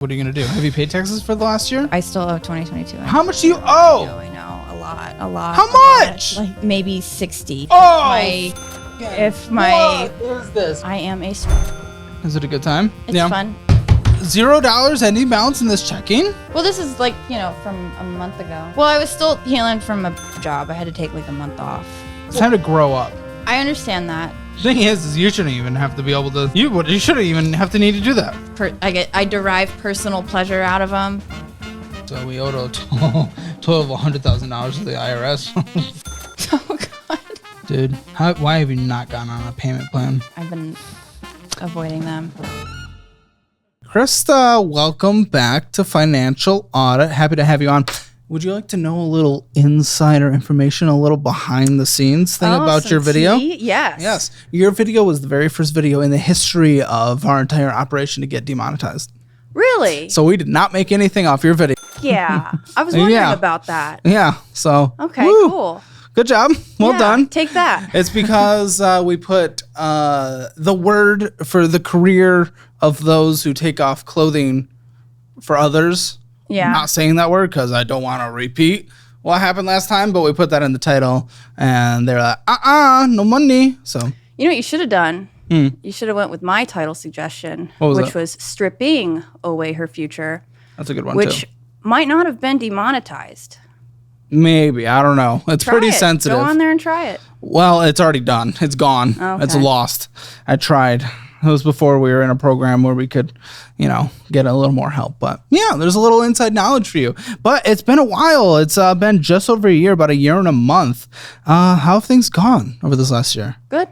What are you going to do? Have you paid taxes for the last year? I still owe 2022. How much do you owe? I know. A lot. How much? Like maybe 60. Oh! What is this? I am a... Is it a good time? It's fun. $0 ending balance in this checking? Well, this is like, from a month ago. Well, I was still healing from a job. I had to take like a month off. It's time to grow up. I understand that. The thing is you shouldn't even have to be able to. You shouldn't even have to need to do that. I derive personal pleasure out of them. So we owed a total of $100,000 to the IRS. Oh God. Dude, why have you not gone on a payment plan? I've been avoiding them. Krista, welcome back to Financial Audit. Happy to have you on. Would you like to know a little insider information, a little behind the scenes thing about your video? Yes. Yes. Your video was the very first video in the history of our entire operation to get demonetized. Really? So we did not make anything off your video. Yeah. I was wondering about that. Yeah. So. Okay, cool. Good job. Well done. Take that. It's because we put the word for the career of those who take off clothing for others. Yeah. I'm not saying that word because I don't want to repeat what happened last time, but we put that in the title and they're like, no money. So. You know what you should have done? You should have went with my title suggestion, which was stripping away her future. That's a good one, which might not have been demonetized. Maybe. I don't know. It's pretty sensitive. Go on there and try it. Well, it's already done. It's gone. Okay. It's lost. I tried. It was before we were in a program where we could, get a little more help. But yeah, there's a little inside knowledge for you. But it's been a while. It's been just over a year, about a year and a month. How have things gone over this last year? Good.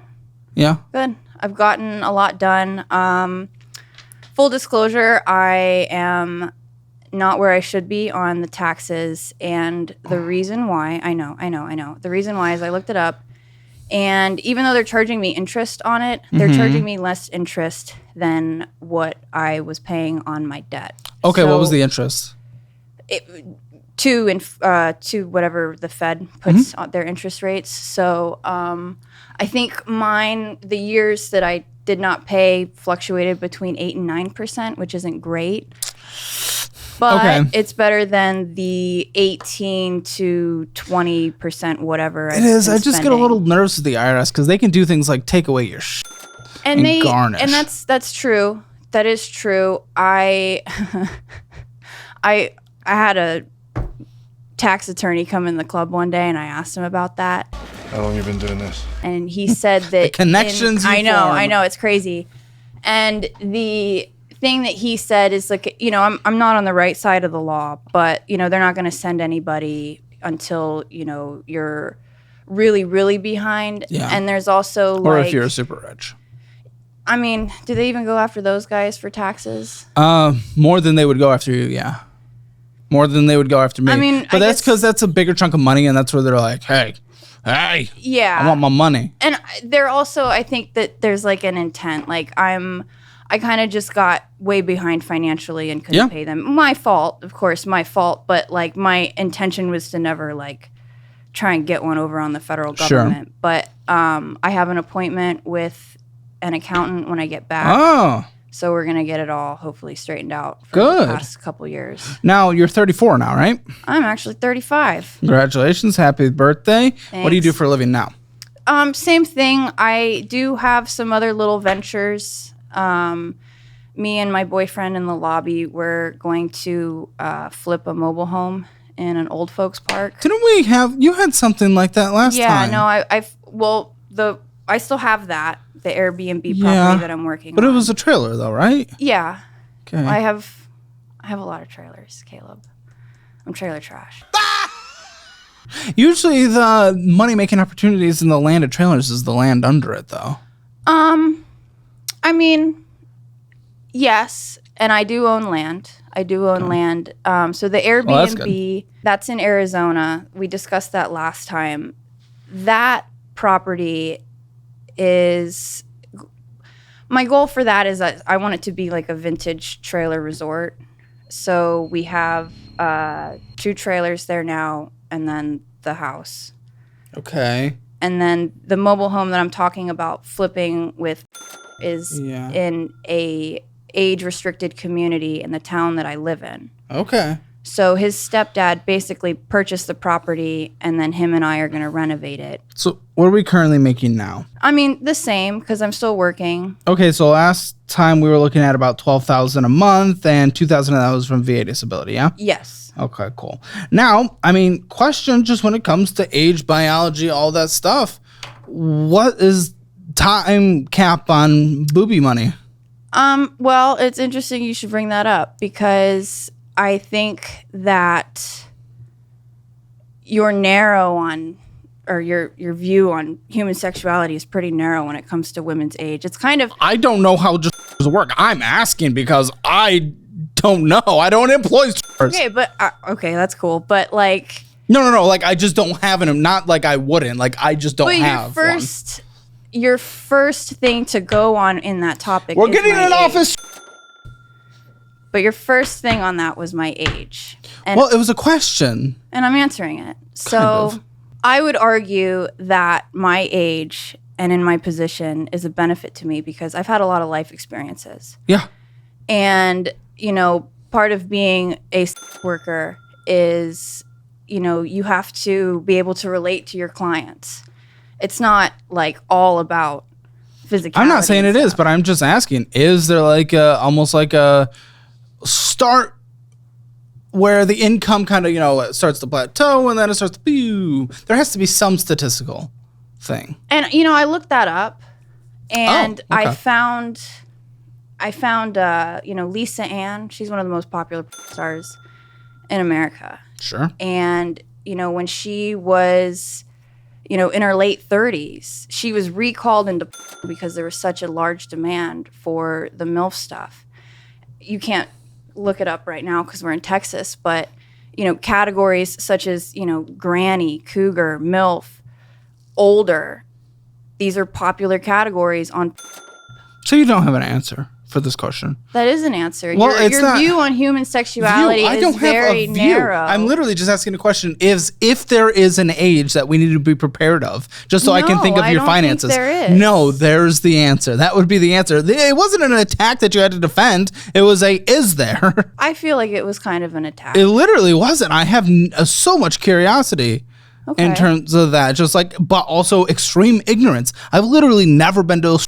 Yeah? Good. I've gotten a lot done. Full disclosure, I am not where I should be on the taxes. And the reason why, I know. The reason why is I looked it up. And even though they're charging me interest on it, they're charging me less interest than what I was paying on my debt. Okay, so what was the interest? To whatever the Fed puts on their interest rates. So I think the years that I did not pay fluctuated between 8 and 9%, which isn't great. But it's better than the 18 to 20%, whatever. It is. I just get a little nervous with the IRS because they can do things like take away your and garnish. And that's true. That is true. I had a tax attorney come in the club one day, and I asked him about that. How long have you been doing this? And he said that the connections. I know, it's crazy. And the thing that he said is like, I'm not on the right side of the law, but they're not going to send anybody until you're really, really behind. Yeah. And there's also or if you're super rich. I mean, do they even go after those guys for taxes? More than they would go after you, yeah. More than they would go after me. I mean, but that's because that's a bigger chunk of money, and that's where they're like, hey, yeah, I want my money. And they're also, I think that there's like an intent. Like I kind of just got way behind financially and couldn't pay them. My fault, of course, but like my intention was to never like try and get one over on the federal government. Sure. But I have an appointment with an accountant when I get back. Oh. So we're going to get it all hopefully straightened out for the past couple years. Now, you're 34 now, right? I'm actually 35. Congratulations. Happy birthday. Thanks. What do you do for a living now? Same thing. I do have some other little ventures. Me and my boyfriend in the lobby, we're going to flip a mobile home in an old folks park. Didn't you had something like that last time? Yeah, no, I still have that. The Airbnb property that I'm working on. But it was a trailer though, right? Yeah. Okay. I have a lot of trailers, Caleb. I'm trailer trash. Usually the money-making opportunities in the land of trailers is the land under it though. I mean, yes, and I do own land. Land. So the Airbnb, that's in Arizona. We discussed that last time. That property is, my goal for that is that I want it to be like a vintage trailer resort. So we have 2 trailers there now, and then the house. Okay. And then the mobile home that I'm talking about flipping with is in a age-restricted community in the town that I live in. Okay. So his stepdad basically purchased the property, and then him and I are going to renovate it. So what are we currently making now? I mean, the same, because I'm still working. Okay, so last time we were looking at about $12,000 a month, and $2,000 of that was from VA disability, yeah? Yes. Okay, cool. Now, I mean, question just when it comes to age, biology, all that stuff, what is time cap on booby money? Well, it's interesting you should bring that up, because I think that you're narrow on, or your view on human sexuality is pretty narrow when it comes to women's age. It's kind of... I don't know how just work. I'm asking because I don't know. I don't employ... Okay, but... okay, that's cool. But, like... No. Like, I just don't have an... Not like I wouldn't. Like, I just don't have one. Your first thing to go on in that topic We're getting an office... But your first thing on that was my age. And, well, it was a question. And I'm answering it. So I would argue that my age and in my position is a benefit to me because I've had a lot of life experiences. Yeah. And, you know, part of being a worker is, you know, you have to be able to relate to your clients. It's not like all about physicality. I'm not saying it is, but I'm just asking, is there like almost like a start where the income kind of, you know, starts to plateau and then it starts to pew. There has to be some statistical thing. And, you know, I looked that up and okay. I found, you know, Lisa Ann. She's one of the most popular stars in America. Sure. And, you know, when she was, you know, in her late 30s, she was recalled into because there was such a large demand for the MILF stuff. You can't look it up right now because we're in Texas, but, you know, categories such as, you know, granny, cougar, MILF, older, these are popular categories on. So you don't have an answer for this question. That is an answer. Well, your view on human sexuality is very narrow. I'm literally just asking a question: if there is an age that we need to be prepared of, just so I can think of your finances. There is. No, there's the answer. That would be the answer. It wasn't an attack that you had to defend. It was is there? I feel like it was kind of an attack. It literally wasn't. I have so much curiosity. Okay. In terms of that, just like, but also extreme ignorance. I've literally never been to a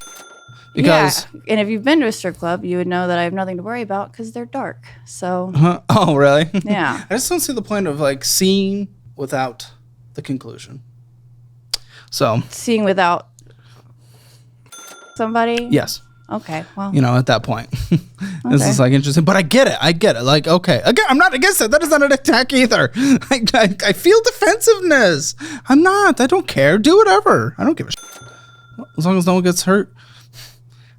because and if you've been to a strip club, you would know that I have nothing to worry about because they're dark. So oh, really? Yeah. I just don't see the point of like seeing without the conclusion. So seeing without somebody? Yes. Okay. Well, you know, at that point, this is like interesting, but I get it. Like, okay, again, I'm not against it. That is not an attack either. I feel defensiveness. I'm not. I don't care. Do whatever. I don't give a shit. As long as no one gets hurt.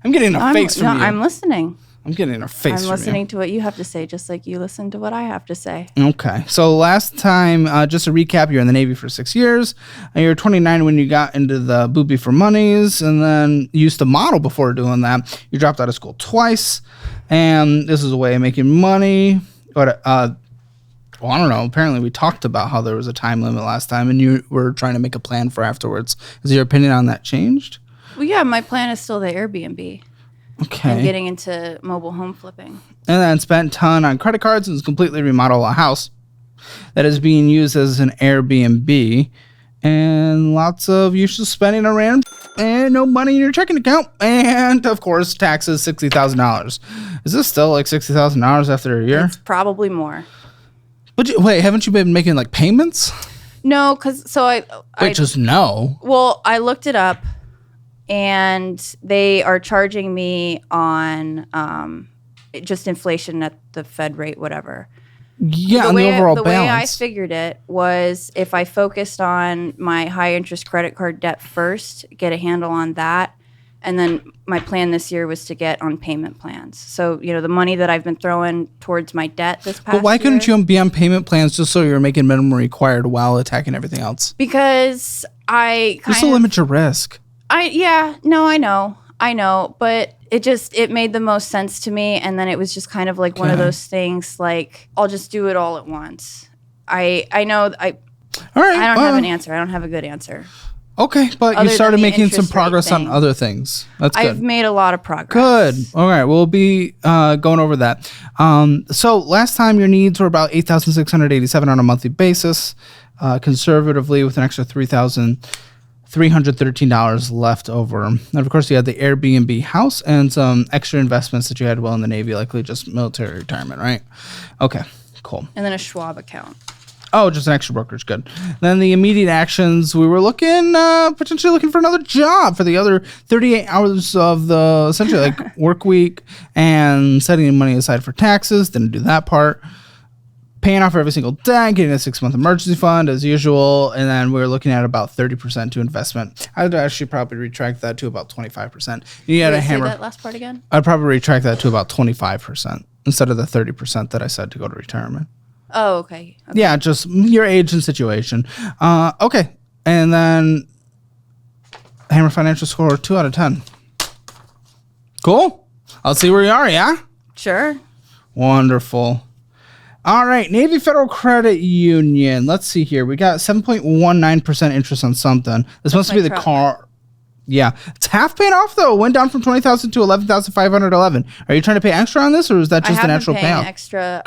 I'm getting a face from you. I'm listening. I'm getting a face from you. I'm listening to what you have to say, just like you listen to what I have to say. Okay. So last time, just to recap, you're in the Navy for 6 years. You were 29 when you got into the booby for monies, and then you used to model before doing that. You dropped out of school twice, and this is a way of making money. But well, I don't know. Apparently, we talked about how there was a time limit last time, and you were trying to make a plan for afterwards. Has your opinion on that changed? Well, yeah, my plan is still the Airbnb. Okay. And getting into mobile home flipping. And then spent a ton on credit cards and completely remodeled a house that is being used as an Airbnb. And lots of useless spending around and no money in your checking account. And, of course, taxes, $60,000. Is this still like $60,000 after a year? It's probably more. But wait, haven't you been making like payments? No, because just no. Well, I looked it up. And they are charging me on just inflation at the Fed rate, whatever. Yeah, on the overall balance. The way I figured it was if I focused on my high interest credit card debt first, get a handle on that, and then my plan this year was to get on payment plans. So, you know, the money that I've been throwing towards my debt this past year. But why couldn't you be on payment plans just so you're making minimum required while attacking everything else? Because just to limit your risk. I know, but it made the most sense to me, and then it was just kind of like one of those things, like, I'll just do it all at once. All right, I don't have an answer. I don't have a good answer. Okay, but you started making some progress on other things. That's good. I've made a lot of progress. Good. All right, we'll be going over that. So last time your needs were about $8,687 on a monthly basis, conservatively with an extra $3,313 left over. And of course, you had the Airbnb house and some extra investments that you had while in the Navy, likely just military retirement, right? Okay, cool. And then a Schwab account. Oh, just an extra brokerage. Good. Then the immediate actions, we were potentially looking for another job for the other 38 hours of the essentially like work week and setting money aside for taxes. Didn't do that part. Paying off every single debt, getting a 6-month emergency fund as usual. And then we were looking at about 30% to investment. I'd actually probably retract that to about 25%. You had a hammer. Say that last part again? I'd probably retract that to about 25% instead of the 30% that I said to go to retirement. Oh, okay. Yeah, just your age and situation. Okay. And then Hammer Financial score 2 out of 10. Cool. I'll see where you are, yeah? Sure. Wonderful. All right. Navy Federal Credit Union. Let's see here. We got 7.19% interest on something. This must be the car. Yeah. It's half paid off, though. It went down from $20,000 to $11,511. Are you trying to pay extra on this, or is that just the natural payoff? I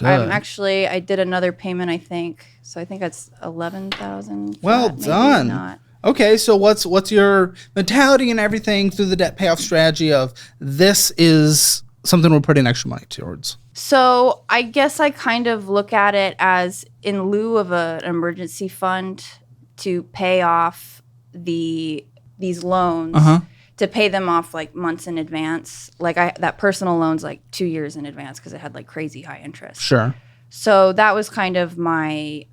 haven't extra. I did another payment, I think. So I think that's $11,000. Well done. Not. Okay, so what's your mentality and everything through the debt payoff strategy of this is something we're putting extra money towards? So I guess I kind of look at it as in lieu of an emergency fund to pay off these loans, to pay them off like months in advance. Like that personal loan's like 2 years in advance because it had like crazy high interest. Sure. So that was kind of my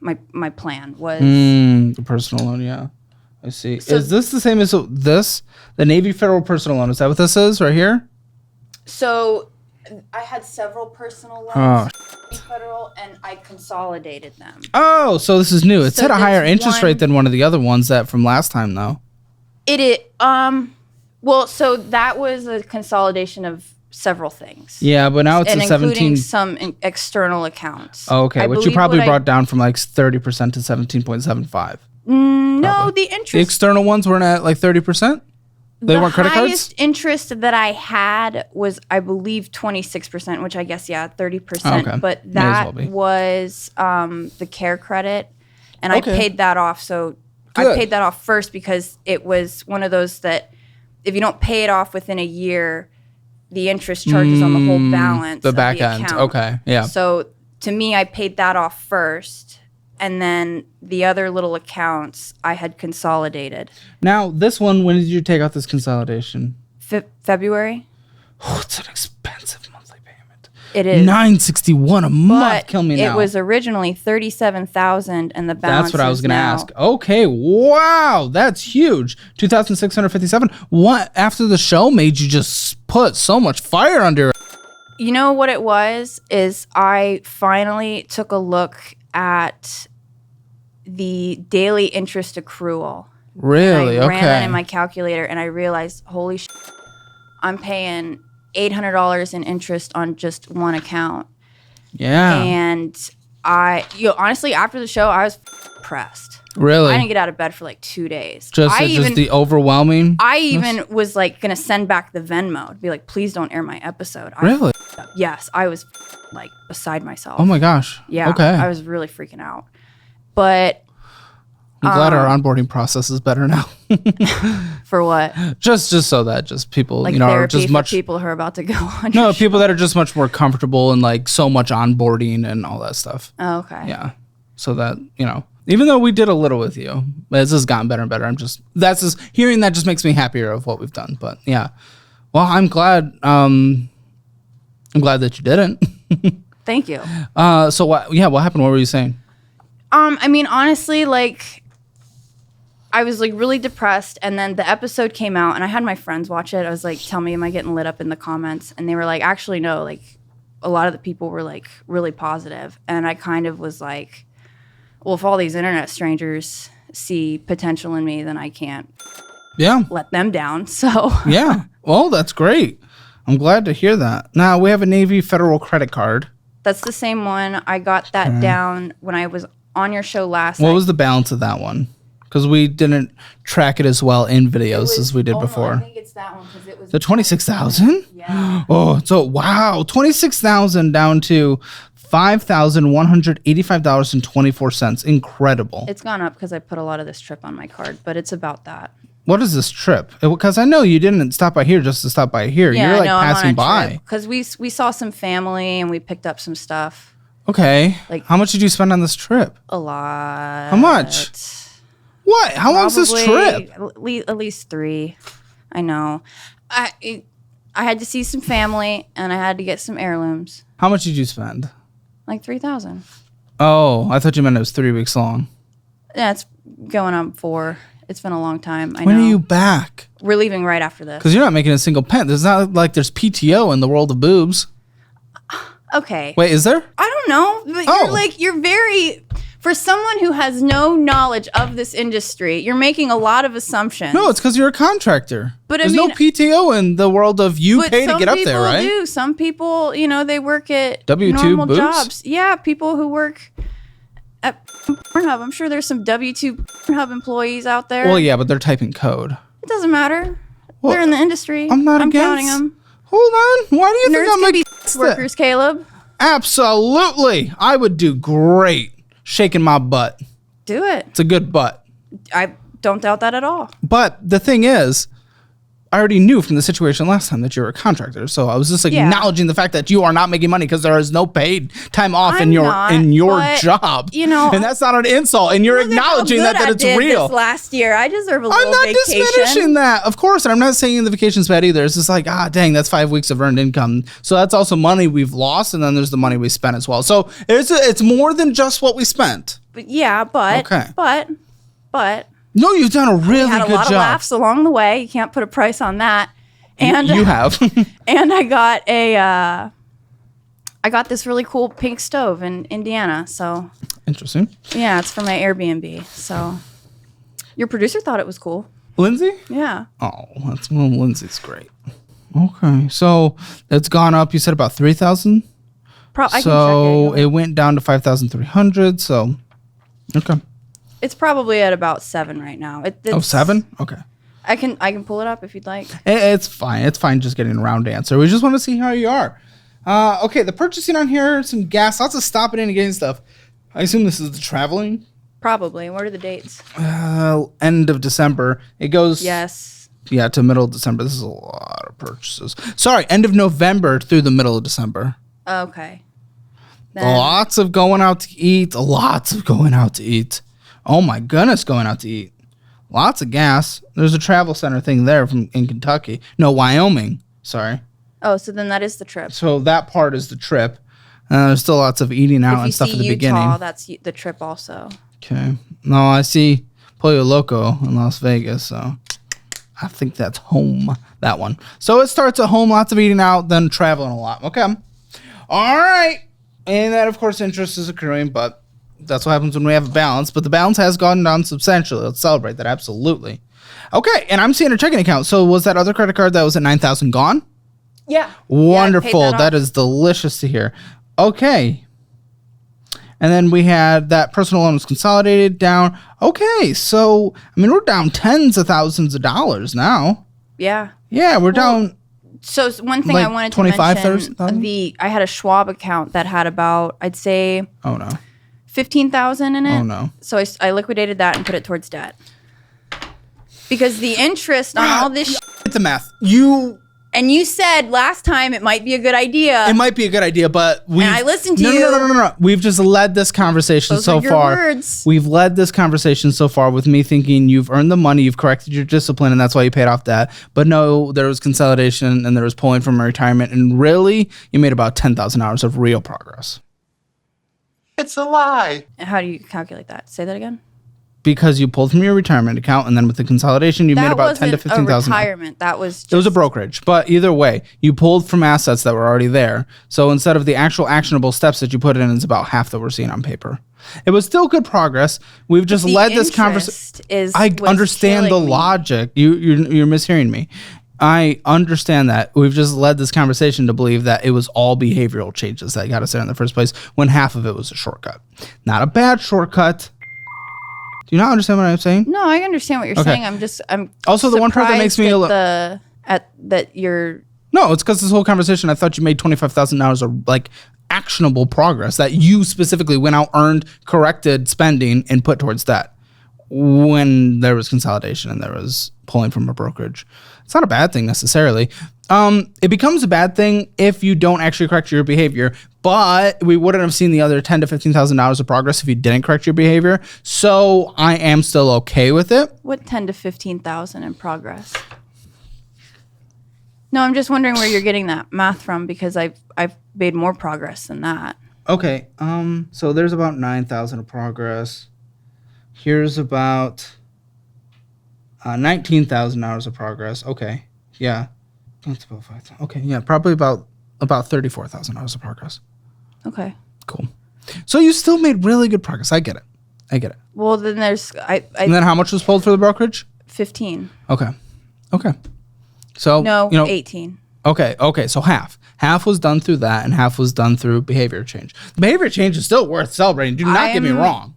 my plan was the personal loan. Yeah, I see. So, is this the same as the Navy Federal personal loan? Is that what this is right here? So I had several personal loans, federal, and I consolidated them. Oh, so this is new. It's at a higher interest rate than one of the other ones that from last time, though. Well, so that was a consolidation of several things. Yeah, but now it's a 17, including some external accounts. Oh, okay, which you probably brought down from like 30% to 17.75. No, the interest. The external ones weren't at like 30%. They weren't credit cards? The highest interest that I had was, I believe, 26%, which I guess, 30%. Okay. But that was the care credit, and I paid that off. So I paid that off first because it was one of those that if you don't pay it off within a year, the interest charges on the whole balance the back end. Account. Okay, yeah. So to me, I paid that off first. And then the other little accounts I had consolidated. Now, this one, when did you take out this consolidation? February. Oh, it's an expensive monthly payment. It is. $961 a month. Kill me now. It was originally $37,000, and the balance. That's what I was going to ask. Okay, wow, that's huge. $2,657. What after the show made you just put so much fire under it? You know what it was? Is I finally took a look at the daily interest accrual. Really? And I ran that in my calculator, and I realized, holy shit, I'm paying $800 in interest on just one account. Yeah. And honestly, after the show, I was pressed. Really? I didn't get out of bed for like 2 days. Just the overwhelming? I even was like going to send back the Venmo. Be like, please don't air my episode. Really? Yes, I was like beside myself. Oh my gosh. Yeah. Okay. I was really freaking out. But I'm glad our onboarding process is better now. For what? Just so that just people, like are just much people who are about to go on. No, people that are just much more comfortable and like so much onboarding and all that stuff. Oh, okay. Yeah. So that, even though we did a little with you, this has gotten better and better. Hearing that just makes me happier of what we've done. But yeah. Well, I'm glad that you didn't. Thank you. So what happened? What were you saying? I mean, honestly, like, I was like really depressed, and then the episode came out, and I had my friends watch it. I was like, tell me, am I getting lit up in the comments? And they were like, actually, no, like, a lot of the people were like really positive. And I kind of was like, well, if all these internet strangers see potential in me, then I can't let them down. So yeah. Well, that's great. I'm glad to hear that. Now, we have a Navy Federal credit card. That's the same one. I got that down when I was on your show last What was the balance of that one? because we didn't track it as well in videos as we did before. I think it's that one because it was the 26,000. Yeah. Oh, so wow, 26,000 down to $5,185.24. Incredible. It's gone up because I put a lot of this trip on my card, but it's about that. What is this trip? Because I know you didn't stop by here just to stop by here. Yeah, You're like passing by. Because we saw some family and we picked up some stuff. Okay. Like, how much did you spend on this trip? A lot. How much? What? How long is this trip? At least 3. I know. I had to see some family and I had to get some heirlooms. How much did you spend? Like $3,000. Oh, I thought you meant it was 3 weeks long. Yeah, it's going on 4. It's been a long time. I know. When are you back? We're leaving right after this. Because you're not making a single pen. There's not like there's PTO in the world of boobs. Okay. Wait, is there? I don't know. But you're very, for someone who has no knowledge of this industry, you're making a lot of assumptions. No, it's because you're a contractor. But there's no PTO in the world of you pay to get up there, right? Do. Some people, they work at W-2 normal boobs? jobs. Yeah, people who work at Pornhub. I'm sure there's some W-2 Pornhub employees out there. Well, yeah, but they're typing code. It doesn't matter. Well, they're in the industry. I'm not against counting them. Hold on. Why do you think I'm against workers, Caleb? Absolutely. I would do great shaking my butt. Do it. It's a good butt. I don't doubt that at all. But the thing is, I already knew from the situation last time that you were a contractor. So I was just acknowledging the fact that you are not making money because there is no paid time off in your job. And that's not an insult. And you're acknowledging that it's real. This last year, I deserve a little vacation. I'm not diminishing that, of course. And I'm not saying the vacation's bad either. It's just like, dang, that's 5 weeks of earned income. So that's also money we've lost, and then there's the money we spent as well. So it's more than just what we spent. But no, you've done a really good job. We had a lot of laughs along the way. You can't put a price on that. And you have. And I got this really cool pink stove in Indiana. So interesting. Yeah, it's for my Airbnb. So your producer thought it was cool. Lindsay? Yeah. Oh, Lindsay's great. Okay, so it's gone up. You said about 3,000. So it went down to 5,300. So okay. It's probably at about 7 right now. 7? Okay. I can pull it up if you'd like. It's fine. It's fine just getting a round answer. We just want to see how you are. Okay, the purchasing on here, some gas, lots of stopping in and getting stuff. I assume this is the traveling? Probably. What are the dates? End of December. It goes... Yes. Yeah, to middle of December. This is a lot of purchases. Sorry, end of November through the middle of December. Okay. Lots of going out to eat. Oh my goodness, going out to eat. Lots of gas. There's a travel center thing there in Kentucky. No, Wyoming. Sorry. Oh, so then that is the trip. So that part is the trip. There's still lots of eating out and stuff at the beginning. That's the trip also. Okay. No, I see Pollo Loco in Las Vegas, so I think that's home, that one. So it starts at home, lots of eating out, then traveling a lot. Okay. All right. And that, of course, interest is accruing, but that's what happens when we have a balance. But the balance has gone down substantially. Let's celebrate that. Absolutely. Okay. And I'm seeing a checking account. So was that other credit card that was at 9,000 gone? Yeah. Wonderful. Yeah, that is delicious to hear. Okay. And then we had that personal loan was consolidated down. Okay. So, I mean, we're down tens of thousands of dollars now. Yeah. Yeah. We're down. So one thing I wanted to mention, 30? I had a Schwab account that had about, I'd say, oh no, 15,000 in it. Oh no. So I liquidated that and put it towards debt. Because the interest on all this it's the math. And you said last time it might be a good idea. It might be a good idea, but I listened to you. No. We've just led this conversation so far. Words. We've led this conversation so far with me thinking you've earned the money, you've corrected your discipline, and that's why you paid off debt. But no, there was consolidation and there was pulling from retirement, and really, you made about 10,000 hours of real progress. It's a lie. How do you calculate that? Say that again. Because you pulled from your retirement account, and then with the consolidation, you made about 10 to 15,000. Retirement. That was. It was a brokerage, but either way, you pulled from assets that were already there. So instead of the actual actionable steps that you put in, it's about half that we're seeing on paper. It was still good progress. We've just led this conversation. I understand the logic. You're mishearing me. I understand that. We've just led this conversation to believe that it was all behavioral changes that got us there in the first place, when half of it was a shortcut. Not a bad shortcut. Do you not understand what I'm saying? No, I understand what you're saying. I'm also the one part that makes me that you're. No, it's because this whole conversation, I thought you made $25,000 of like actionable progress that you specifically went out, earned, corrected spending, and put towards that when there was consolidation and there was pulling from a brokerage. It's not a bad thing necessarily. It becomes a bad thing if you don't actually correct your behavior, but we wouldn't have seen the other $10,000 to $15,000 of progress if you didn't correct your behavior. So I am still okay with it. What 10 to 15,000 in progress? No, I'm just wondering where you're getting that math from because I've made more progress than that. Okay. So there's about 9,000 of progress. Here's about $19,000 of progress. Okay. Yeah. That's about 5,000. Okay. Yeah. Probably about $34,000 of progress. Okay. Cool. So you still made really good progress. I get it. Well, then there's and then how much was pulled for the brokerage? 15. Okay. So no, 18. Okay. So half was done through that, and half was done through behavior change. The behavior change is still worth celebrating. Do not get me wrong.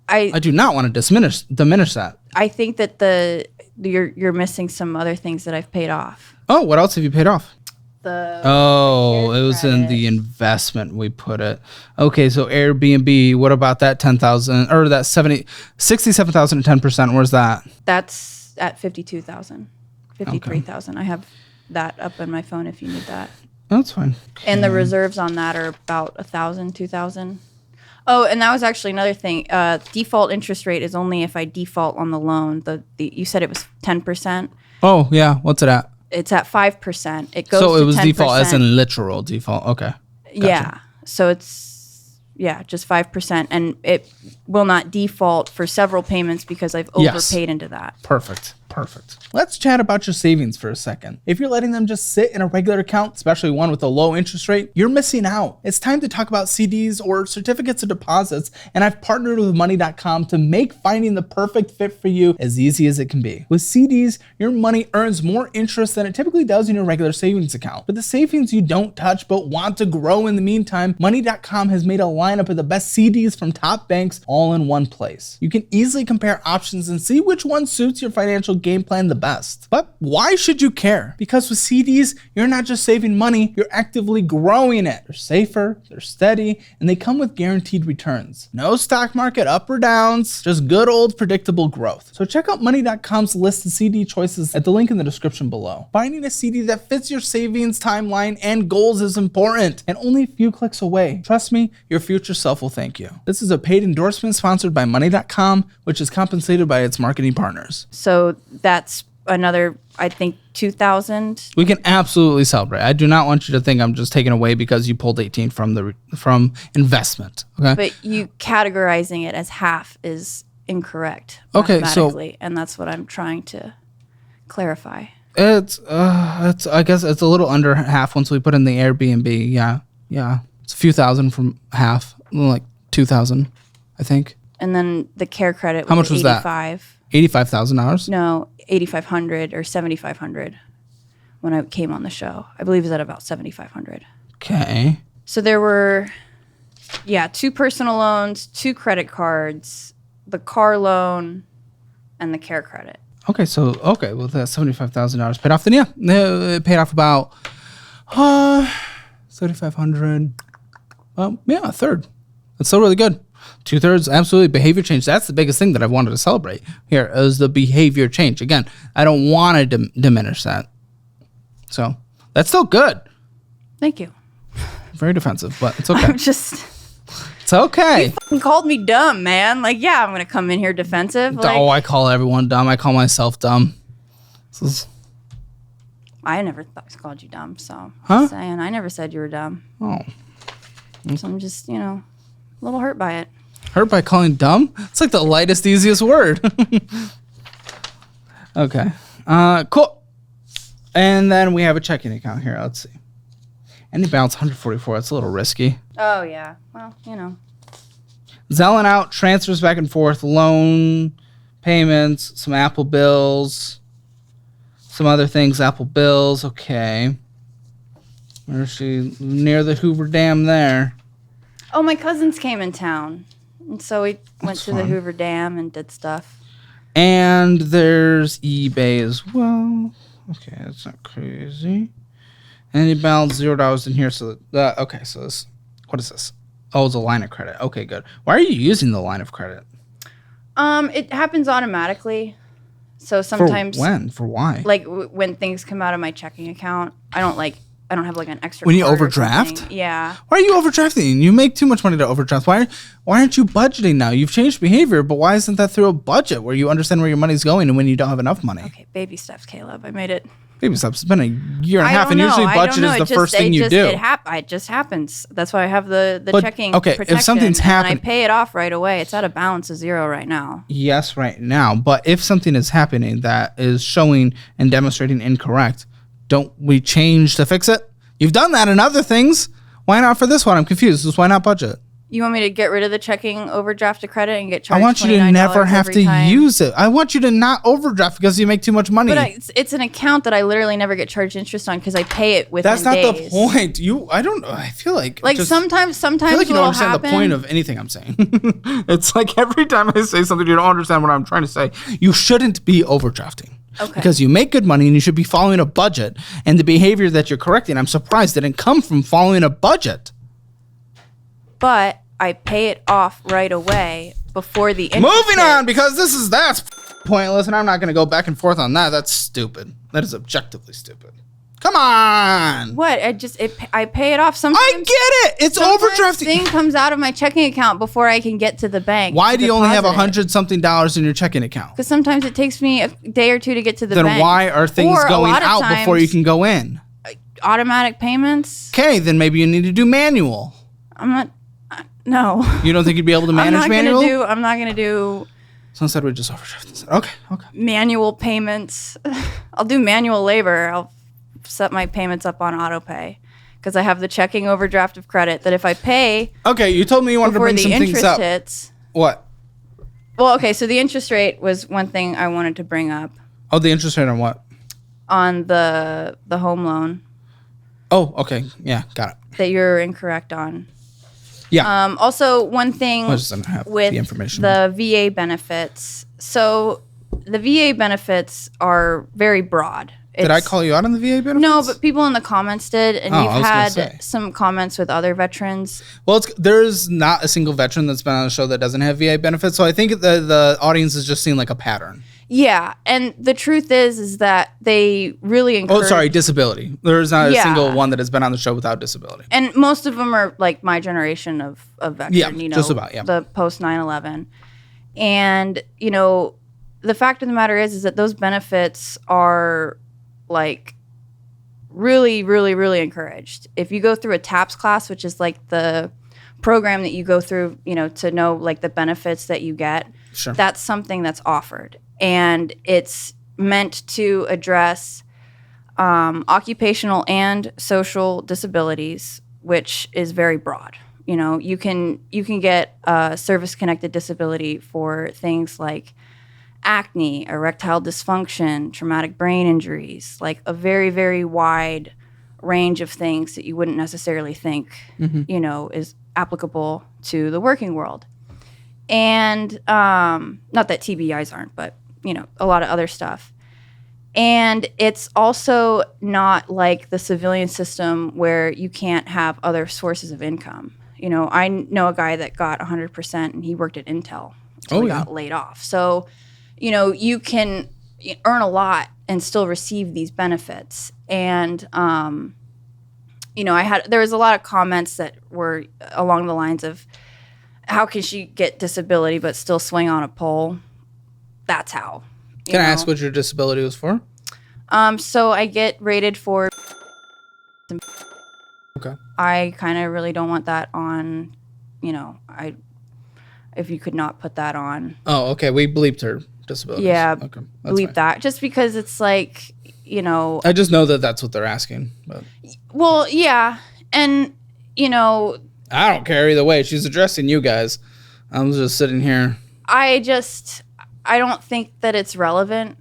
I do not want to diminish that. I think that you're missing some other things that I've paid off. Oh, what else have you paid off? It was in the investment we put it. Okay, so Airbnb, what about that 10,000 or that 67,000 and 10%? Where's that? That's at 52,000, 53,000. I have that up on my phone if you need that. That's fine. And the reserves on that are about 1,000, 2,000. Oh, and that was actually another thing. Default interest rate is only if I default on the loan. You said it was 10%. Oh yeah, what's it at? It's at 5%. It goes. So it was 10%. Default as in literal default. Okay. Gotcha. Yeah. So it's just 5%, and it will not default for several payments because I've overpaid into that. Perfect. Let's chat about your savings for a second. If you're letting them just sit in a regular account, especially one with a low interest rate, you're missing out. It's time to talk about CDs or certificates of deposits, and I've partnered with money.com to make finding the perfect fit for you as easy as it can be. With CDs, your money earns more interest than it typically does in your regular savings account. But the savings you don't touch but want to grow in the meantime, money.com has made a lineup of the best CDs from top banks all in one place. You can easily compare options and see which one suits your financial game plan the best. But why should you care? Because with CDs, you're not just saving money, you're actively growing it. They're safer, they're steady, and they come with guaranteed returns. No stock market up or downs, just good old predictable growth. So check out money.com's list of CD choices at the link in the description below. Finding a CD that fits your savings timeline and goals is important and only a few clicks away. Trust me, your future self will thank you. This is a paid endorsement sponsored by money.com, which is compensated by its marketing partners. So that's another, I think, 2,000. We can absolutely celebrate. I do not want you to think I'm just taking away because you pulled 18 from investment. Okay. But you categorizing it as half is incorrect. Okay, so and that's what I'm trying to clarify. It's I guess it's a little under half once we put in the Airbnb. Yeah. It's a few thousand from half, like 2,000, I think. And then the care credit. How much was 85. that? $85,000? No, 8,500 or 7,500 when I came on the show. I believe it was at about 7,500. Okay. So there were, 2 personal loans, 2 credit cards, the car loan, and the care credit. Okay, well that $75,000 paid off. Then it paid off about 3,500. A third. That's still really good. 2/3, absolutely. Behavior change. That's the biggest thing that I wanted to celebrate here is the behavior change. Again, I don't want to diminish that. So that's still good. Thank you. Very defensive, but it's okay. It's okay. You fucking called me dumb, man. Like, I'm going to come in here defensive. Like, I call everyone dumb. I call myself dumb. I never called you dumb, so huh? Just saying. I never said you were dumb. Oh. So I'm just, a little hurt by it. Hurt by calling dumb? It's like the lightest, easiest word. Okay. Cool. And then we have a checking account here. Let's see. Any balance 144. That's a little risky. Oh, yeah. Well, Zelling out, transfers back and forth, loan payments, some Apple bills, some other things, Apple bills. Okay. Where is she? Near the Hoover Dam there. Oh, my cousins came in town. And so we went to the Hoover Dam and did stuff. And there's eBay as well. Okay, that's not crazy. And you balance $0 in here. So okay, so this, what is this? Oh, it's a line of credit. Okay, good. Why are you using the line of credit? It happens automatically. So sometimes For when? For why? Like when things come out of my checking account, I don't have like an extra. When you overdraft? Yeah. Why are you overdrafting? You make too much money to overdraft. Why aren't you budgeting now? You've changed behavior, but why isn't that through a budget where you understand where your money's going and when you don't have enough money? Okay, baby steps, Caleb. I made it. Baby steps. It's been a year and a half, and usually budget is the first thing you do. It just happens. That's why I have the checking okay, protection. if something's happening, I pay it off right away. It's at a balance of $0 right now. Yes, right now. But if something is happening that is showing and demonstrating incorrect, don't we change to fix it? You've done that in other things. Why not for this one? I'm confused. Just why not budget? You want me to get rid of the checking overdraft to credit and get charged? I want you to never have to use it. I want you to not overdraft because you make too much money. But it's an account that I literally never get charged interest on because I pay it within days. That's not the point. I feel like sometimes I feel like you don't understand the point of anything I'm saying. It's like every time I say something, you don't understand what I'm trying to say. You shouldn't be overdrafting. Okay. Because you make good money and you should be following a budget. And the behavior that you're correcting, I'm surprised didn't come from following a budget. But I pay it off right away before the interest. Moving on, because that's pointless, and I'm not going to go back and forth on that. That's stupid. That is objectively stupid. Come on. What? I pay it off. Sometimes I get it. It's overdrafting. Thing comes out of my checking account before I can get to the bank. Why do you only have $100-something in your checking account? Because sometimes it takes me a day or two to get to the bank. Then why are things going out before you can go in? Automatic payments. Okay, then maybe you need to do manual. I'm not. No. You don't think you'd be able to manage manual? I'm not gonna do. So instead we just overdraft. Okay. Manual payments. I'll do manual labor. I'll set my payments up on auto pay because I have the checking overdraft of credit that if I pay. Okay, you told me you wanted to bring some things up. Before the interest hits. What? Well, okay, so the interest rate was one thing I wanted to bring up. Oh, the interest rate on what? On the home loan. Oh, okay. Yeah, got it. That you're incorrect on. Yeah. Also, one thing with the VA benefits. So the VA benefits are very broad. Did I call you out on the VA benefits? No, but people in the comments did, and you've had some comments with other veterans. Well, there's not a single veteran that's been on the show that doesn't have VA benefits, so I think the audience is just seeing like a pattern. Yeah, and the truth is that they really encourage... Oh, sorry, disability. There's not a single one that has been on the show without disability. And most of them are like my generation of veteran, just about, the post 9/11. And, the fact of the matter is that those benefits are like really, really, really encouraged. If you go through a TAPS class, which is like the program that you go through, to know like the benefits that you get, sure. That's something that's offered. And it's meant to address occupational and social disabilities, which is very broad. You can get a service-connected disability for things like acne, erectile dysfunction, traumatic brain injuries, like a very, very wide range of things that you wouldn't necessarily think, is applicable to the working world. And not that TBIs aren't, but a lot of other stuff. And it's also not like the civilian system where you can't have other sources of income. I know a guy that got 100% and he worked at Intel until he got laid off. So, you can earn a lot and still receive these benefits. And, there was a lot of comments that were along the lines of, how can she get disability but still swing on a pole? That's how. Can I ask what your disability was for? So I get rated for. Okay. I kind of really don't want that on. If you could not put that on. Oh, okay. We bleeped her disability. Yeah. Okay. Bleep that, just because it's like, I just know that that's what they're asking. But. Well, yeah, and I don't care either way. She's addressing you guys. I'm just sitting here. I don't think that it's relevant,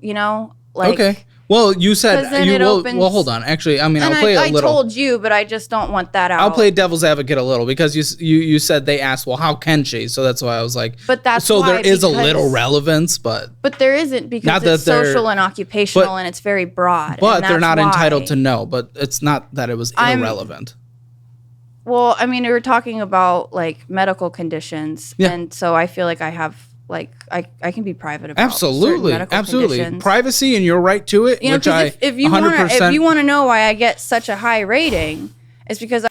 Like, okay. Well, you said opens, well, hold on. Actually, I mean, I'll play a little. I told you, but I just don't want that out. I'll play devil's advocate a little because you said they asked, well, how can she? So that's why I was like, but that's so there is a little relevance, but there isn't because it's social and occupational and it's very broad. But they're not entitled to know. But it's not that it was irrelevant. Well, I mean, we were talking about like medical conditions, and so I feel like I have like I can be private about absolutely conditions. Privacy and your right to it. Which if you want to know why I get such a high rating, it's because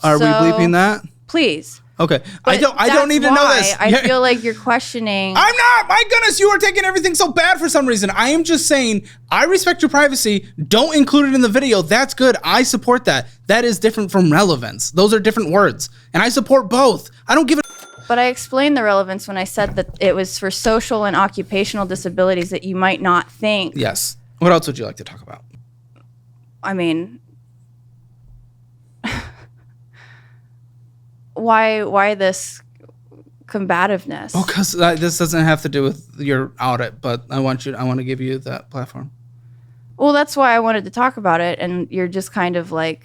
are we bleeping that? Please. Okay, I don't need to know this. I feel like you're questioning. I'm not. My goodness, you are taking everything so bad for some reason. I am just saying, I respect your privacy. Don't include it in the video. That's good. I support that. That is different from relevance. Those are different words, and I support both. I don't give a. But I explained the relevance when I said that it was for social and occupational disabilities that you might not think. Yes. What else would you like to talk about? I mean. Why this combativeness? Oh, because this doesn't have to do with your audit, but I want to give you that platform. Well, that's why I wanted to talk about it, and you're just kind of like,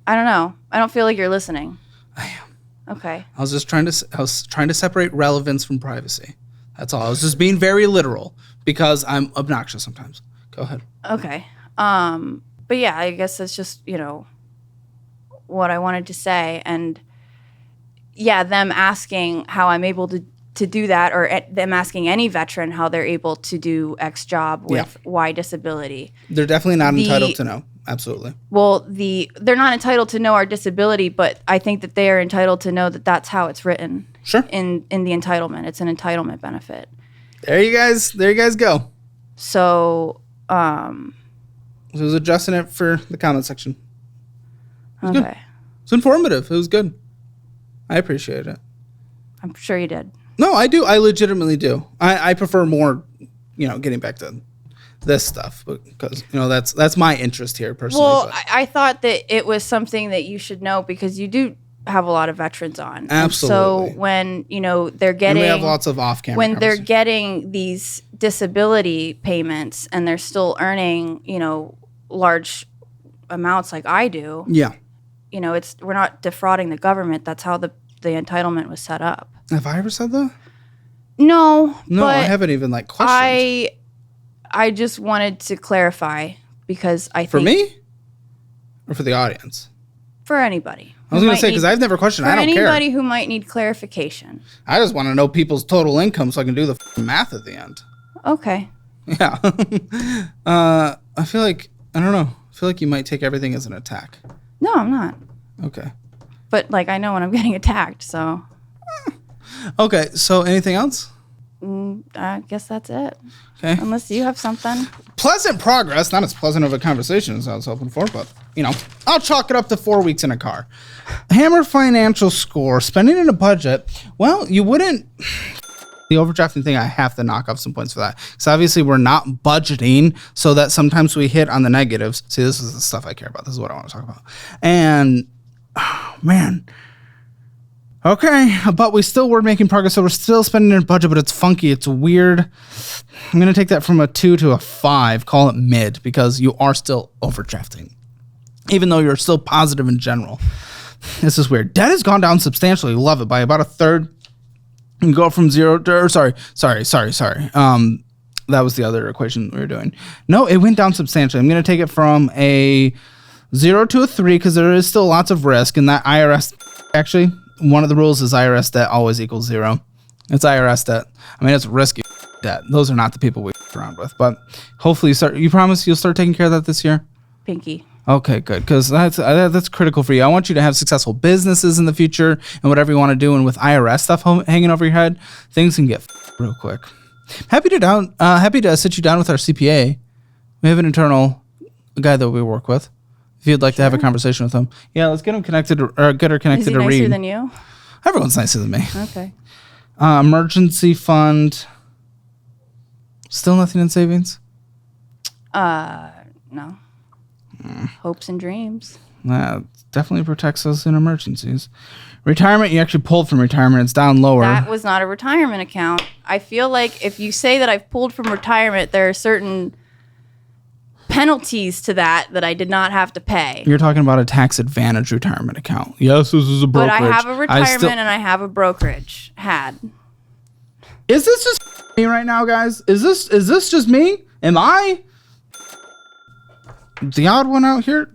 I don't know. I don't feel like you're listening. I am. Okay. I was trying to separate relevance from privacy. That's all. I was just being very literal because I'm obnoxious sometimes. Go ahead. Okay. But yeah, I guess that's just, what I wanted to say. And yeah, them asking how I'm able to do that, or them asking any veteran how they're able to do X job with Y disability. They're definitely not entitled to know. Absolutely. Well, they're not entitled to know our disability, but I think that they are entitled to know that that's how it's written. Sure. In the entitlement. It's an entitlement benefit. There you guys go. So, I was adjusting it for the comment section. Okay. Good. It's informative. It was good. I appreciate it. I'm sure you did. No, I do. I legitimately do. I prefer more, getting back to this stuff because, that's my interest here personally. Well, I thought that it was something that you should know because you do have a lot of veterans on. Absolutely. And so when, they're getting... And we have lots of off-camera when they're getting these disability payments and they're still earning, large amounts like I do. Yeah. We're not defrauding the government. That's how the entitlement was set up. Have I ever said that? No, I haven't even questioned. I just wanted to clarify because I think for me or for the audience, for anybody. I was going to say because I've never questioned. I don't care. For anybody who might need clarification. I just want to know people's total income so I can do the math at the end. Okay. Yeah. I feel like I don't know. I feel like you might take everything as an attack. No, I'm not. Okay. But I know when I'm getting attacked, so. Okay, so anything else? I guess that's it. Okay. Unless you have something. Pleasant progress. Not as pleasant of a conversation as I was hoping for, but, I'll chalk it up to 4 weeks in a car. Hammer financial score. Spending in a budget. Well, you wouldn't... The overdrafting thing, I have to knock off some points for that. Because obviously we're not budgeting, so that sometimes we hit on the negatives. See, this is the stuff I care about. This is what I want to talk about. And, oh, man. Okay, but we still were making progress, so we're still spending in a budget, but it's funky. It's weird. I'm going to take that from a 2 to a 5. Call it mid, because you are still overdrafting. Even though you're still positive in general. This is weird. Debt has gone down substantially. Love it. By about a third. You go from 0 to, sorry. That was the other equation we were doing. No, it went down substantially. I'm going to take it from a 0 to a 3 because there is still lots of risk. And that IRS, actually, one of the rules is IRS debt always equals 0. It's IRS debt. I mean, it's risky debt. Those are not the people we around with. But hopefully you promise you'll start taking care of that this year? Pinky. Okay, good, because that's critical for you. I want you to have successful businesses in the future and whatever you want to do. And with IRS stuff hanging over your head, things can get real quick. Happy to sit you down with our CPA. We have an internal guy that we work with. If you'd like to have a conversation with him, yeah, let's get him connected or get her connected to Reed. Is he nicer than you? Everyone's nicer than me. Okay. Emergency fund. Still nothing in savings? No. Hopes and dreams. That definitely protects us in emergencies. Retirement, you actually pulled from retirement. It's down lower. That was not a retirement account. I feel like if you say that I've pulled from retirement, there are certain penalties to that I did not have to pay. You're talking about a tax advantage retirement account. Yes, this is a brokerage. But I have a retirement and I have a brokerage. Is this just me right now, guys? Is this just me? Am I the odd one out here?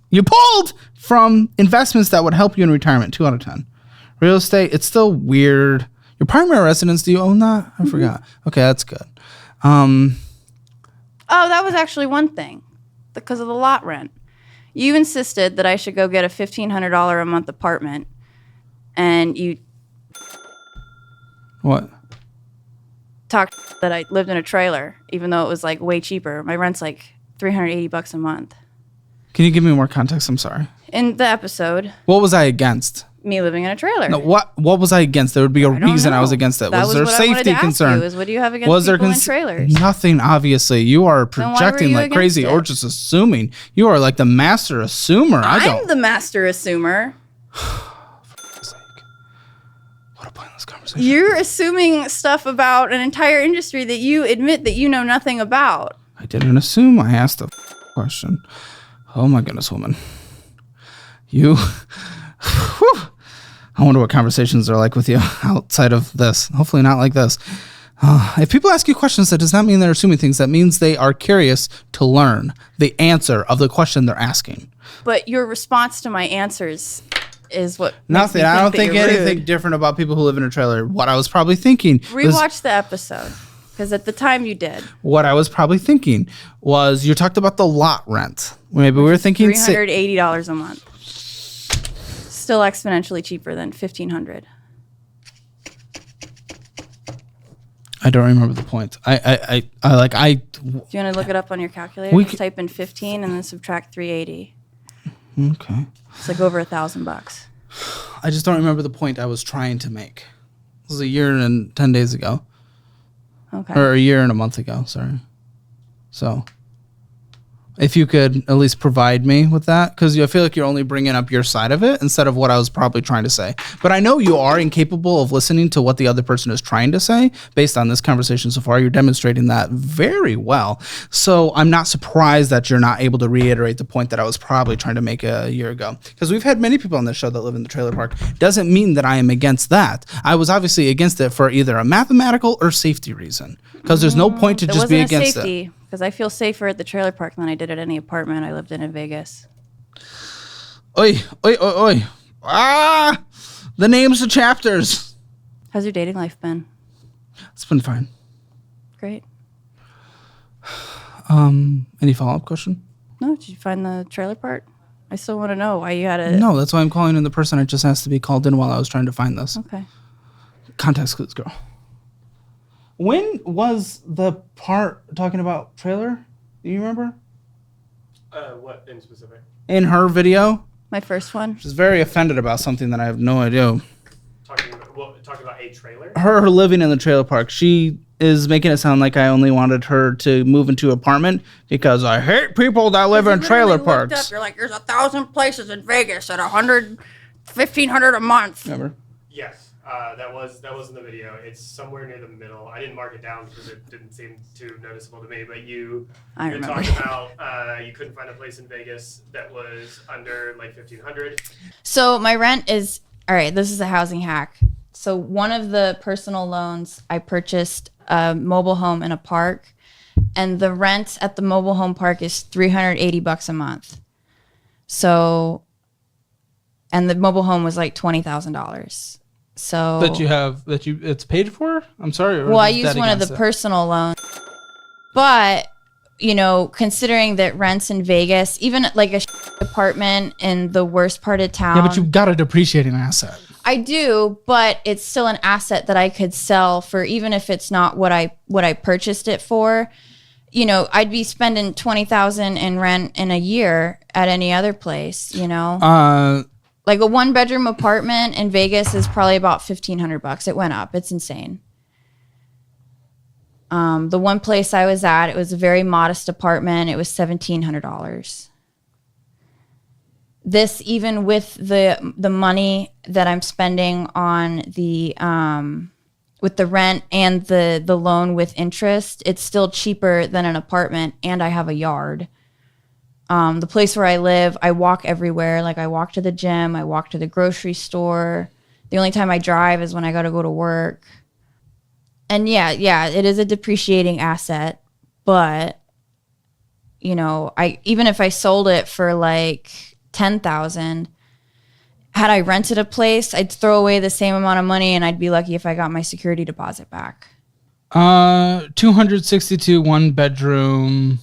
You pulled from investments that would help you in retirement. 2 out of 10. Real estate, it's still weird. Your primary residence, do you own that? I forgot. Okay, that's good. Oh, that was actually one thing. Because of the lot rent. You insisted that I should go get a $1,500 a month apartment. And you... What? Talked that I lived in a trailer, even though it was like way cheaper. My rent's like $380 a month. Can you give me more context? I'm sorry. In the episode, what was I against? Me living in a trailer. No, what was I against? There would be a reason I was against it. Was there safety concern? What do you have against people in trailers? Nothing, obviously. You are projecting like crazy or just assuming. You are like the master assumer. I'm the master assumer. What a pointless conversation. You're assuming stuff about an entire industry that you admit that you know nothing about. I didn't assume. I asked a question. Oh my goodness, woman. You... I wonder what conversations are like with you outside of this. Hopefully not like this. If people ask you questions, that does not mean they're assuming things. That means they are curious to learn the answer of the question they're asking. But your response to my answers is what nothing. I don't think anything different about people who live in a trailer. What I was probably thinking... Rewatch the episode. Because at the time you did. What I was probably thinking was you talked about the lot rent. Maybe we were thinking... $380 a month. Still exponentially cheaper than $1,500. I don't remember the point. Do you want to look it up on your calculator? Just type in 15 and then subtract 380. Okay. It's like over $1,000. I just don't remember the point I was trying to make. This was a year and 10 days ago. Okay. Or a year and a month ago, sorry. So... if you could at least provide me with that, because I feel like you're only bringing up your side of it instead of what I was probably trying to say. But I know you are incapable of listening to what the other person is trying to say. Based on this conversation so far, you're demonstrating that very well. So I'm not surprised that you're not able to reiterate the point that I was probably trying to make a year ago. Because we've had many people on this show that live in the trailer park. Doesn't mean that I am against that. I was obviously against it for either a mathematical or safety reason. Because there's no point to just be against it. Because I feel safer at the trailer park than I did at any apartment I lived in Vegas. Oi, oi, oi, oi. Ah! The names of chapters. How's your dating life been? It's been fine. Great. Any follow-up question? No, did you find the trailer part? I still want to know why you had it. No, that's why I'm calling in the person I just asked to be called in while I was trying to find this. Okay. Context clues, girl. When was the part talking about trailer? Do you remember? What in specific? In her video? My first one? She's very offended about something that I have no idea. Talking about a trailer? Her living in the trailer park. She is making it sound like I only wanted her to move into an apartment because I hate people that live in trailer parks. You're like, there's 1,000 places in Vegas at $1,500 a month. Remember? Yes. That was in the video. It's somewhere near the middle. I didn't mark it down because it didn't seem too noticeable to me. But you talked about you couldn't find a place in Vegas that was under like $1,500. So my rent is all right. This is a housing hack. So one of the personal loans, I purchased a mobile home in a park, and the rent at the mobile home park is $380 a month. So, and the mobile home was like $20,000. So it's paid for? I'm sorry. Well, I used one of the personal loans. But, considering that rents in Vegas, even like a apartment in the worst part of town. Yeah, but you've got a depreciating asset. I do, but it's still an asset that I could sell for, even if it's not what I purchased it for. I'd be spending $20,000 in rent in a year at any other place, Like a 1-bedroom apartment in Vegas is probably about $1,500. It went up. It's insane. The one place I was at, it was a very modest apartment. It was $1,700. this, even with the money that I'm spending on the with the rent and the loan with interest, it's still cheaper than an apartment, and I have a yard. The place where I live, I walk everywhere. Like, I walk to the gym, I walk to the grocery store. The only time I drive is when I gotta go to work. And yeah, it is a depreciating asset, but you know, even if I sold it for like $10,000, had I rented a place, I'd throw away the same amount of money, and I'd be lucky if I got my security deposit back. 262 1-bedroom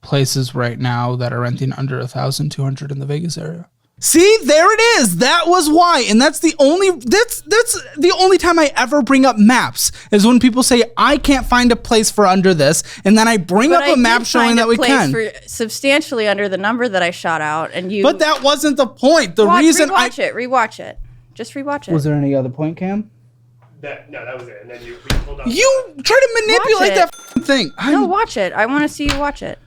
places right now that are renting under 1,200 in the Vegas area. See, there it is. That was why. And that's the only time I ever bring up maps, is when people say I can't find a place for under this, and then I bring up a map showing that we can. For substantially under the number that I shot out, and you. But that wasn't the point. Rewatch it. Just rewatch it. Was there any other point, Cam? No, that was it. And then we pulled up. You try to manipulate that thing. No, watch it. I want to see you watch it.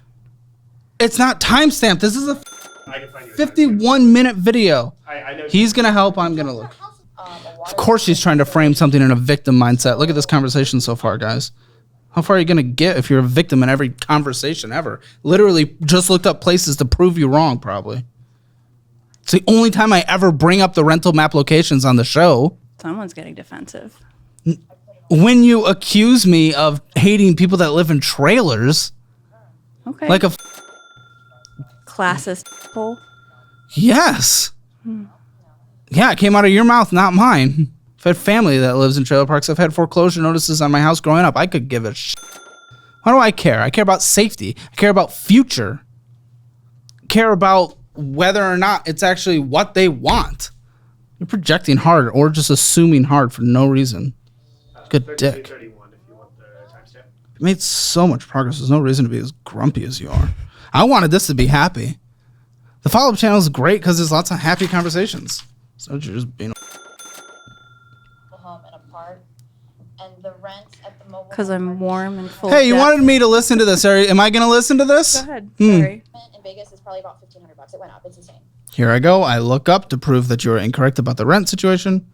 It's not timestamped. This is a I can find you 51-minute video. I know he's going to help. I'm going to look. Of course she's trying to frame something in a victim mindset. Look at this conversation so far, guys. How far are you going to get if you're a victim in every conversation ever? Literally just looked up places to prove you wrong, probably. It's the only time I ever bring up the rental map locations on the show. Someone's getting defensive. When you accuse me of hating people that live in trailers. Okay. Like a classist hole. Yes. Yeah, it came out of your mouth, not mine. I've had family that lives in trailer parks. I've had foreclosure notices on my house growing up. I could give a shit. Why do I care? I care about safety. I care about future. I care about whether or not it's actually what they want. You're projecting hard or just assuming hard for no reason. Good dick. 31 if you want the timestamp. You made so much progress. There's no reason to be as grumpy as you are. I wanted this to be happy. The follow-up channel is great because there's lots of happy conversations. So you're just being home and apart, and the rent at the mobile. Because I'm warm and full. Hey, you wanted me to listen to this. Am I going to listen to this? Go ahead. Sorry. In Vegas is probably about $1,500. It went up. It's insane. Here I go. I look up to prove that you are incorrect about the rent situation.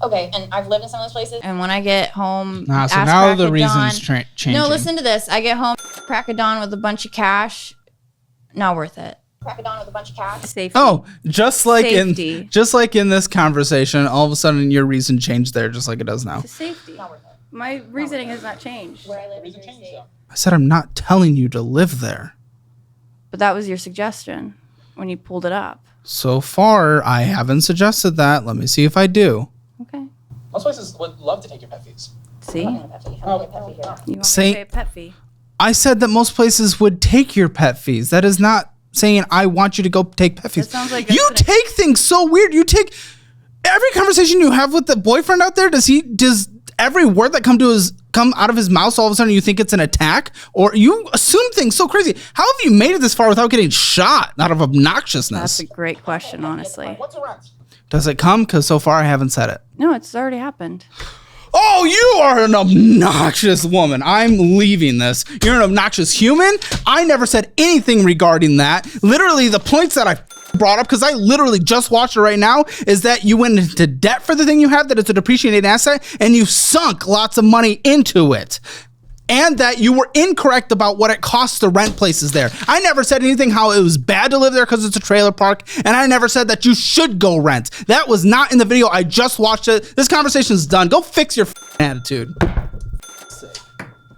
Okay, and I've lived in some of those places. And when I get home, So ask now crack the of reason's dawn. changing. No, listen to this. I get home, crack of dawn with a bunch of cash. Not worth it. Crack it down with a bunch of cash. Safety. Oh, just like Safety. in this conversation, all of a sudden your reason changed there, just like it does now. Safety. Not worth it. My reasoning has not changed. Where I live is very safe. I said I'm not telling you to live there. But that was your suggestion when you pulled it up. So far, I haven't suggested that. Let me see if I do. Okay. Most places would love to take your pet fees. See? I'm not gonna pay a pet fee. I'm not gonna pay a pet fee here. You want Say- me to pay a pet fee? I said that most places would take your pet fees. That is not saying I want you to go take pet fees. That sounds like you take things so weird. You take every conversation you have with the boyfriend out there. Does every word that come out of his mouth all of a sudden you think it's an attack, or you assume things so crazy? How have you made it this far without getting shot out of obnoxiousness? That's a great question, honestly. What's the rent? Does it come? Because so far I haven't said it. No, it's already happened. Oh, you are an obnoxious woman. I'm leaving this. You're an obnoxious human. I never said anything regarding that. Literally, the points that I brought up, because I literally just watched it right now, is that you went into debt for the thing you have, that it's a depreciating asset, and you sunk lots of money into it. And that you were incorrect about what it costs to rent places there. I never said anything how it was bad to live there because it's a trailer park, and I never said that you should go rent. That was not in the video. I just watched it. This conversation's done. Go fix your attitude.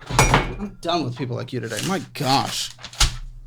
I'm done with people like you today. My gosh.